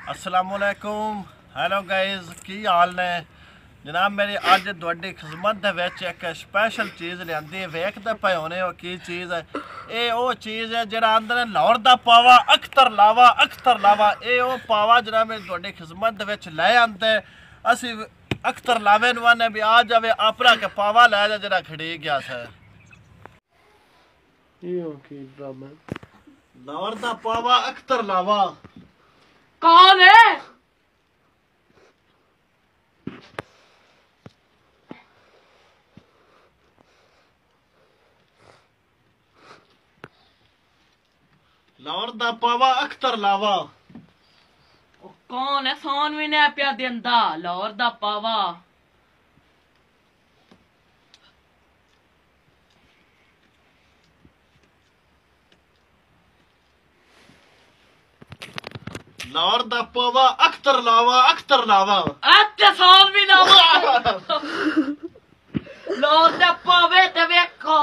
अस्सलामुअलैकुम hello guys की हाल ने जनाब मेरी अज तुहाडी खिदमत दे विच एक स्पैशल चीज़ लिआंदी है वेखदे पए होने हो की चीज़ है ये वो चीज़ है जिहड़ा आंदे ने लाहौर दा पावा अख्तर लावा ये वो पावा जनाब मेरी तुहाडी खिदमत दे विच लै आंदे असी अख्तर लावे नूं आने भी आ जावे अपना के पावा लै जा जिहड़ा खड़ी गया से लाहौर दा पावा अख्तर लावा कौन है? लाहौर दा पावा अख्तर लावा कौन है? सोन भी नहीं पिया दिंदा लाहौर दा पावा। लाहौर दा पावा अख्तर लावा अच्छा सोन भी ना लाहौर दा पावे ते वेखो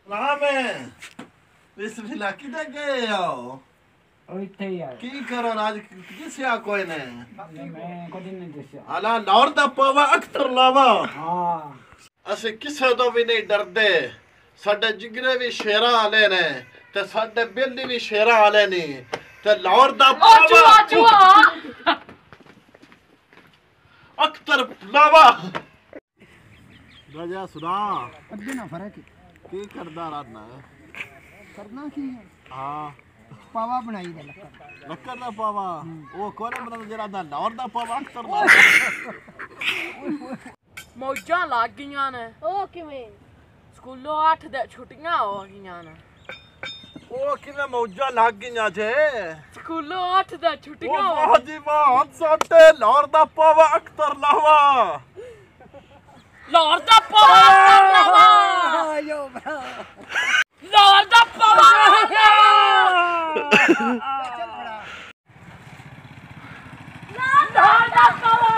में बिस्मिल्लाह किधर गए हो की करो आज दिसया कोई ने आला लाहौर दा पावा अख्तर लावा असी किसे तो भी नहीं डरदे साडे जिगरे भी शेरा आले ने ते साडे बिल्ली भी शेरा आले नी ते लाहौर दा पावा अख्तर लावा राजा सुना अद्दे ना फर्क की करदा रहना करना की है हां पावा बनाई दे लक्कर दा पावा वो कोने मतलब जरा दा लाहौर दा पावा अख्तर दा मौजां लग गईयां ने ओ किवें स्कूलों 8 दे छुट्टियां हो गईयां ने ओ किने मौजा लग गईयां जे स्कूलों 8 दे छुट्टियां हो वाह जी वाह साडे लाहौर दा पावा अख्तर लावा लाहौर दा पावा आयो लाहौर दा पावा लाहौर दा पावा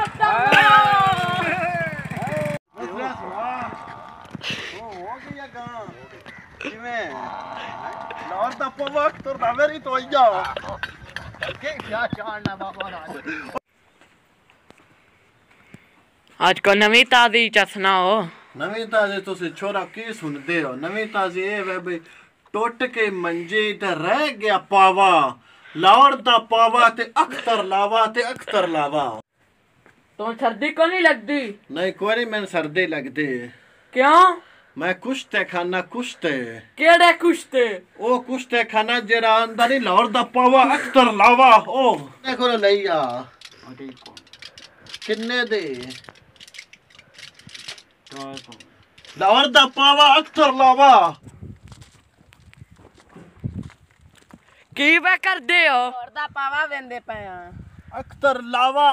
हो गया गां किवें लाहौर दा पावा अख्तर दा मेरी तो आया के क्या चाड़ना बाबा आज को नवी ताजी चसना हो नवी ताजी तुसी छोरा की सुनदे हो नवी ताजी ए वे भाई टुट के मंजी ते रह गया पावा लाहौर दा पावा ते अख्तर लावा तो सर्दी को नहीं लगती नहीं कोई नहीं मैंने सर्दी लगती क्यों मैं कुश्ते खाना कुश्ते केड़े कुश्ते ओ कुश्ते खाना जेरा अंदर ही लाहौर दा पावा अख्तर लावा ओ देखो लईया किन्ने दे लाहौर दा पावा अख्तर लावा की वे कर दे हो लाहौर दा पावा वेंदे पे अख्तर लावा